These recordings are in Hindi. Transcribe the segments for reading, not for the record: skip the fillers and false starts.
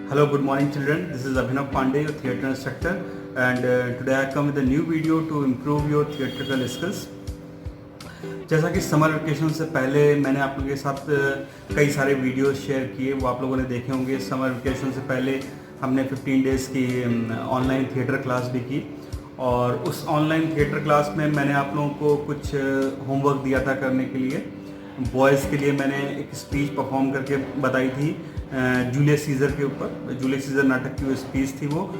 Hello, good morning children. This is Abhinav Pandey, your theatre instructor, and today I come with a new video to improve your theatrical skills. जैसा कि समर वेकेशन से पहले मैंने आप लोगों के साथ कई सारे वीडियोस शेयर किए, वो आप लोगों ने देखे होंगे। समर वेकेशन से पहले हमने 15 डेज़ की ऑनलाइन थिएटर क्लास भी की, और उस ऑनलाइन थिएटर क्लास में मैंने आप लोगों को कुछ होमवर्क दिया था करने के लिए। बॉयज़ के लिए मैंने एक स्पीच परफॉर्म करके बताई थी जूलियस सीज़र के ऊपर। जूलियस सीज़र नाटक की वो स्पीच थी, वो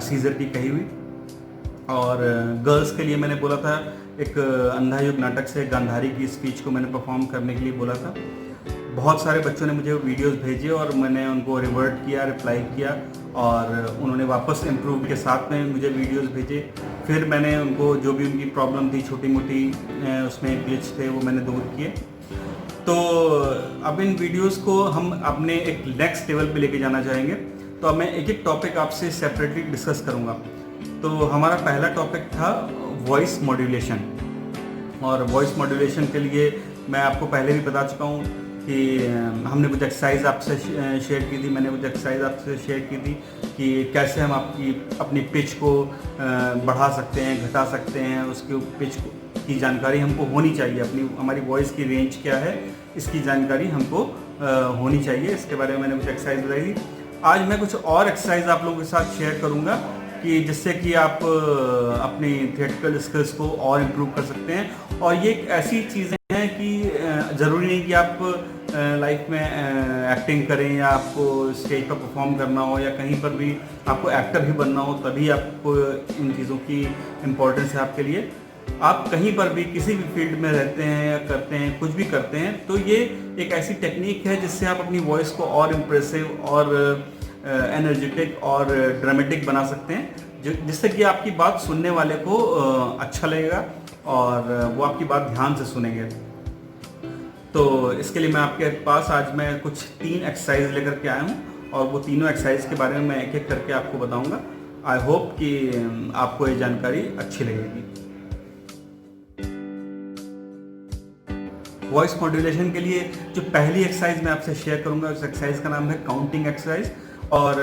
सीज़र की कही हुई। और गर्ल्स के लिए मैंने बोला था एक अंधा युग नाटक से गांधारी की स्पीच को मैंने परफॉर्म करने के लिए बोला था। बहुत सारे बच्चों ने मुझे वीडियोस भेजे और मैंने उनको रिवर्ट किया, रिप्लाई किया, और उन्होंने वापस इम्प्रूव के साथ में मुझे वीडियोस भेजे। फिर मैंने उनको जो भी उनकी प्रॉब्लम थी, छोटी मोटी उसमें ग्लिच थे, वो मैंने दूर किए। तो अब इन वीडियोस को हम अपने एक नेक्स्ट लेवल पे लेके जाना चाहेंगे। तो अब मैं एक एक टॉपिक आपसे सेपरेटली डिस्कस करूँगा। तो हमारा पहला टॉपिक था वॉइस मॉड्यूलेशन, और वॉइस मॉड्यूलेशन के लिए मैं आपको पहले भी बता चुका हूँ कि हमने कुछ एक्सरसाइज आपसे शेयर की थी। मैंने कुछ एक्सरसाइज आपसे शेयर की थी कि कैसे हम अपनी पिच को बढ़ा सकते हैं, घटा सकते हैं। उसके पिच की जानकारी हमको होनी चाहिए, हमारी वॉइस की रेंज क्या है इसकी जानकारी हमको होनी चाहिए। इसके बारे में मैंने कुछ एक्सरसाइज बताई थी। आज मैं कुछ और एक्सरसाइज आप लोगों के साथ शेयर करूँगा कि जिससे कि आप अपनी थिएट्रिकल स्किल्स को और इम्प्रूव कर सकते हैं। और ये एक ऐसी चीज़ें हैं कि ज़रूरी नहीं कि आप लाइफ में एक्टिंग करें या आपको स्टेज पर परफॉर्म करना हो या कहीं पर भी आपको एक्टर ही बनना हो तभी आपको इन चीज़ों की इम्पोर्टेंस है आपके लिए। आप कहीं पर भी किसी भी फील्ड में रहते हैं या करते हैं, कुछ भी करते हैं, तो ये एक ऐसी टेक्निक है जिससे आप अपनी वॉइस को और इम्प्रेसिव और एनर्जेटिक और ड्रामेटिक बना सकते हैं, जिससे कि आपकी बात सुनने वाले को अच्छा लगेगा और वो आपकी बात ध्यान से सुनेंगे। तो इसके लिए मैं आपके पास आज मैं कुछ 3 एक्सरसाइज लेकर के आया हूँ, और वो तीनों एक्सरसाइज के बारे में मैं एक एक करके आपको बताऊँगा। आई होप कि आपको ये जानकारी अच्छी लगेगी। वॉइस मॉड्यूलेशन के लिए जो पहली एक्सरसाइज मैं आपसे शेयर करूंगा, उस एक्सरसाइज का नाम है काउंटिंग एक्सरसाइज। और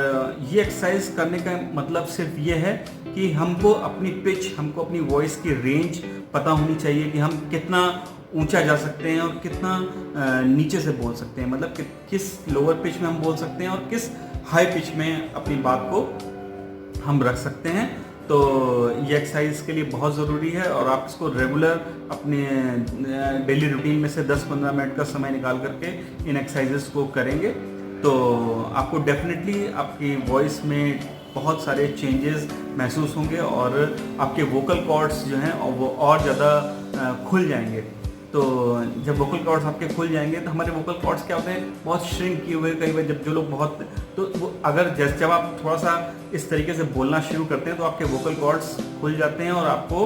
ये एक्सरसाइज करने का मतलब सिर्फ ये है कि हमको अपनी पिच, हमको अपनी वॉइस की रेंज पता होनी चाहिए कि हम कितना ऊंचा जा सकते हैं और कितना नीचे से बोल सकते हैं। मतलब कि किस लोअर पिच में हम बोल सकते हैं और किस हाई पिच में अपनी बात को हम रख सकते हैं। तो ये एक्सरसाइज के लिए बहुत ज़रूरी है, और आप इसको रेगुलर अपने डेली रूटीन में से 10-15 मिनट का समय निकाल करके इन एक्सरसाइजेस को करेंगे तो आपको डेफिनेटली आपकी वॉइस में बहुत सारे चेंजेस महसूस होंगे और आपके वोकल कॉर्ड्स जो हैं वो और ज़्यादा खुल जाएंगे। तो जब वोकल कॉर्ड्स आपके खुल जाएंगे तो हमारे वोकल कॉर्ड्स क्या होते हैं, बहुत श्रिंक किए हुए। कई बार जब जो लोग बहुत, तो वो अगर जब आप थोड़ा सा इस तरीके से बोलना शुरू करते हैं तो आपके वोकल कॉर्ड्स खुल जाते हैं और आपको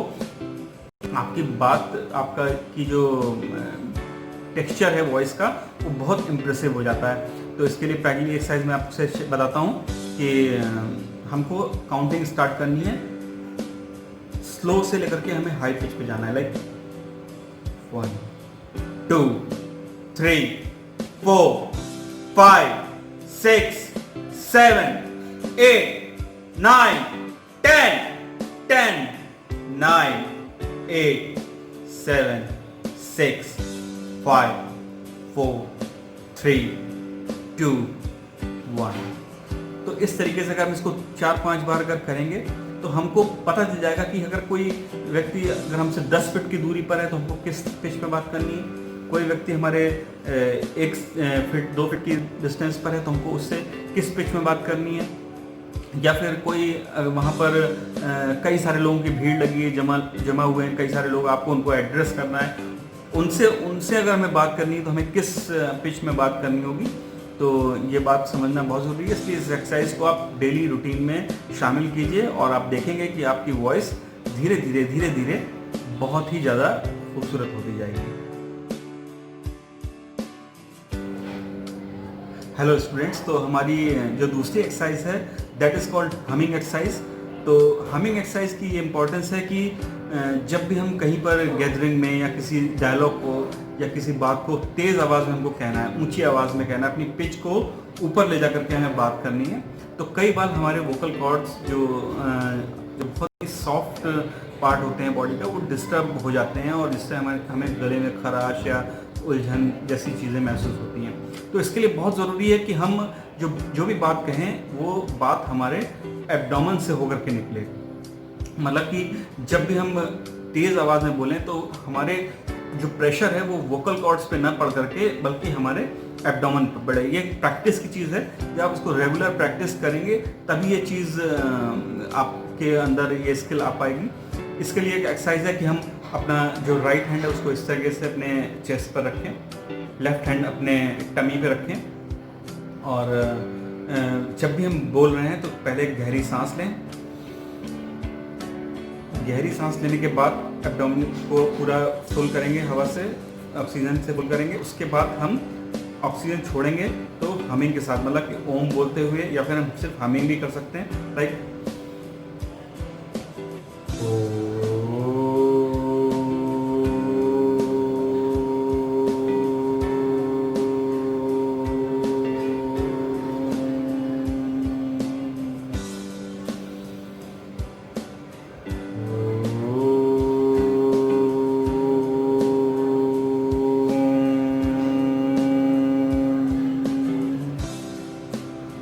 आपकी बात, आपका की जो टेक्सचर है वॉइस का, वो बहुत इम्प्रेसिव हो जाता है। तो इसके लिए पहली एक्सरसाइज मैं आपसे बताता हूँ कि हमको काउंटिंग स्टार्ट करनी है। स्लो से लेकर के हमें हाई पिच पे जाना है, लाइक 1 2 3 4 5 6 7 8 9 10 10 9 8 7 6 5 4 3 2 1। तो इस तरीके से अगर हम इसको 4-5 बार अगर करेंगे तो हमको पता चल जाएगा कि अगर कोई व्यक्ति अगर हमसे 10 फीट की दूरी पर है तो हमको किस पिच में बात करनी है। कोई व्यक्ति हमारे 1 फीट 2 फीट की डिस्टेंस पर है तो हमको उससे किस पिच में बात करनी है। या फिर कोई वहाँ पर कई सारे लोगों की भीड़ लगी है, जमा हुए हैं कई सारे लोग, आपको उनको एड्रेस करना है, उनसे अगर हमें बात करनी है तो हमें किस पिच में बात करनी होगी। तो ये बात समझना बहुत ज़रूरी है। इसलिए इस एक्सरसाइज को आप डेली रूटीन में शामिल कीजिए और आप देखेंगे कि आपकी वॉइस धीरे धीरे बहुत ही ज़्यादा खूबसूरत होती जाएगी। हेलो स्टूडेंट्स, तो हमारी जो दूसरी एक्सरसाइज है that is called humming exercise. तो हमिंग एक्सरसाइज की ये इम्पोर्टेंस है कि जब भी हम कहीं पर गैदरिंग में या किसी डायलॉग को या किसी बात को तेज़ आवाज़ में हमको कहना है, ऊंची आवाज़ में कहना है, अपनी पिच को ऊपर ले जा करके हमें बात करनी है, तो कई बार हमारे वोकल कॉर्ड्स जो बहुत ही सॉफ्ट पार्ट होते हैं बॉडी का, वो डिस्टर्ब हो जाते हैं और इससे हमें गले में खराश या उलझन जैसी चीज़ें महसूस होती हैं। तो इसके लिए बहुत ज़रूरी है कि हम जो भी बात कहें वो बात हमारे एब्डोमेन से होकर के निकले। मतलब कि जब भी हम तेज़ आवाज़ में बोलें तो हमारे जो प्रेशर है वो वोकल कॉर्ड्स पे ना पड़ करके बल्कि हमारे एब्डोमेन पर बढ़े। ये प्रैक्टिस की चीज़ है, जब आप इसको रेगुलर प्रैक्टिस करेंगे तभी ये चीज़ आपके अंदर ये स्किल आ पाएगी। इसके लिए एक एक्सरसाइज है कि हम अपना जो राइट हैंड है उसको इस तरीके से अपने चेस्ट पर रखें, लेफ्ट हैंड अपने टमी पे रखें और जब भी हम बोल रहे हैं तो पहले गहरी सांस लें। गहरी सांस लेने के बाद एब्डोमेन को पूरा फुल करेंगे, हवा से, ऑक्सीजन से फुल करेंगे। उसके बाद हम ऑक्सीजन छोड़ेंगे तो हमिंग के साथ, मतलब कि ओम बोलते हुए, या फिर हम सिर्फ हमिंग भी कर सकते हैं, लाइक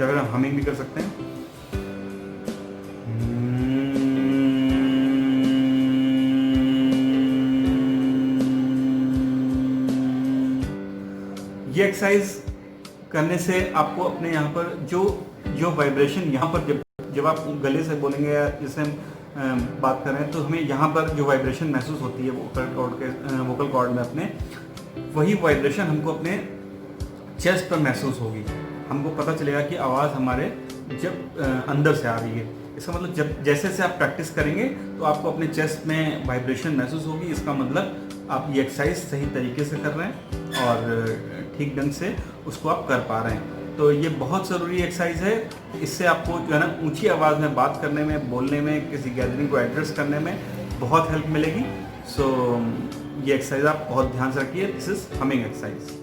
या फिर हम हमिंग भी कर सकते हैं। ये एक्सरसाइज करने से आपको अपने यहाँ पर जो वाइब्रेशन यहाँ पर जब आप गले से बोलेंगे या जैसे हम बात कर रहे हैं तो हमें यहाँ पर जो वाइब्रेशन महसूस होती है वोकल कॉर्ड में अपने, वही वाइब्रेशन हमको अपने चेस्ट पर महसूस होगी। हमको पता चलेगा कि आवाज़ हमारे जब अंदर से आ रही है। इसका मतलब जब जैसे आप प्रैक्टिस करेंगे तो आपको अपने चेस्ट में वाइब्रेशन महसूस होगी। इसका मतलब आप ये एक्सरसाइज सही तरीके से कर रहे हैं और ठीक ढंग से उसको आप कर पा रहे हैं। तो ये बहुत ज़रूरी एक्सरसाइज है। इससे आपको जो है ना ऊंची आवाज़ में बात करने में, बोलने में, किसी गैदरिंग को एड्रेस करने में बहुत हेल्प मिलेगी। सो ये एक्सरसाइज आप बहुत ध्यान से रखिए। This is humming exercise.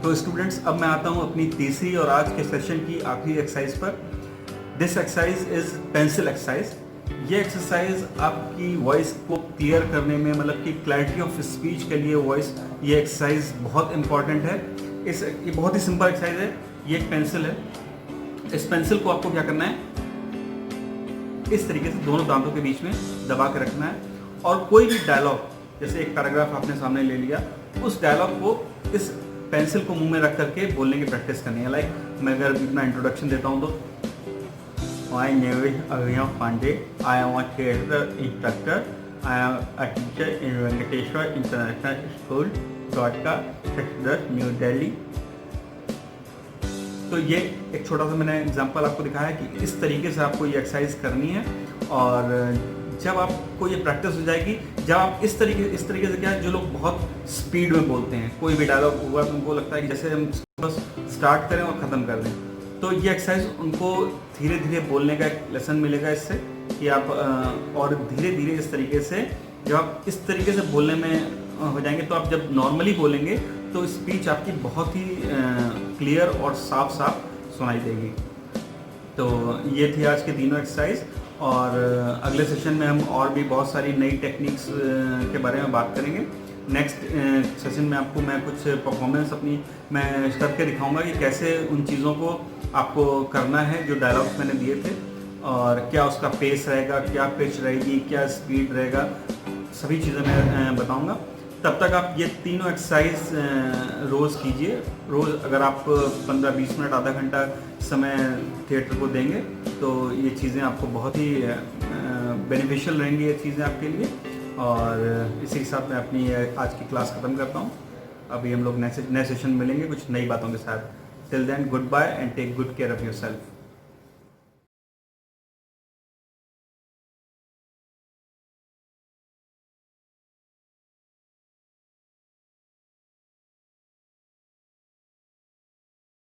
तो स्टूडेंट्स, अब मैं आता हूँ अपनी तीसरी और आज के सेशन की आखिरी एक्सरसाइज पर। This exercise is pencil exercise. ये एक्सरसाइज आपकी वॉइस को क्लियर करने में, मतलब कि क्लैरिटी ऑफ स्पीच के लिए ये एक्सरसाइज बहुत इंपॉर्टेंट है। ये बहुत ही सिंपल एक्सरसाइज है। ये एक पेंसिल है। इस पेंसिल को आपको क्या करना है, इस तरीके से दोनों दांतों के बीच में दबा के रखना है और कोई भी डायलॉग, जैसे एक पैराग्राफ आपने सामने ले लिया, उस डायलॉग को इस पेंसिल को मुंह में रख करके बोलने की प्रैक्टिस करनी है। लाइक मैं अगर अपना इंट्रोडक्शन देता हूँ तो My name is Avinav Pandey. I am a theatre instructor. I am a teacher in Venkateshwar International School, Dwadka, Sector, New Delhi. तो ये एक छोटा सा मैंने एग्जांपल आपको दिखाया कि इस तरीके से आपको ये एक्सरसाइज करनी है। और जब आपको ये प्रैक्टिस हो जाएगी, जब आप इस तरीके से, क्या है, जो लोग बहुत स्पीड में बोलते हैं, कोई भी डायलॉग हुआ तो उनको लगता है कि जैसे हम बस स्टार्ट करें और ख़त्म कर दें, तो ये एक्सरसाइज उनको धीरे धीरे बोलने का एक लेसन मिलेगा इससे कि आप और धीरे धीरे इस तरीके से, जब आप इस तरीके से बोलने में हो जाएंगे तो आप जब नॉर्मली बोलेंगे तो स्पीच आपकी बहुत ही क्लियर और साफ सुनाई देगी। तो ये थी आज के तीनों एक्सरसाइज। और अगले सेशन में हम और भी बहुत सारी नई टेक्निक्स के बारे में बात करेंगे। नेक्स्ट सेशन में आपको मैं कुछ परफॉर्मेंस अपनी मैं करके दिखाऊंगा कि कैसे उन चीज़ों को आपको करना है जो डायलॉग्स मैंने दिए थे, और क्या उसका पेस रहेगा, क्या पिच रहेगी, क्या स्पीड रहेगा, सभी चीज़ें मैं बताऊंगा। तब तक आप ये तीनों एक्सरसाइज रोज़ कीजिए। रोज़ अगर आप 15-20 मिनट, आधा घंटा समय थिएटर को देंगे तो ये चीज़ें आपको बहुत ही बेनिफिशियल रहेंगी, ये चीज़ें आपके लिए। और इसी के साथ मैं अपनी आज की क्लास ख़त्म करता हूँ। अभी हम लोग नए सेशन मिलेंगे कुछ नई बातों के साथ। Till then, good bye and take good care of yourself.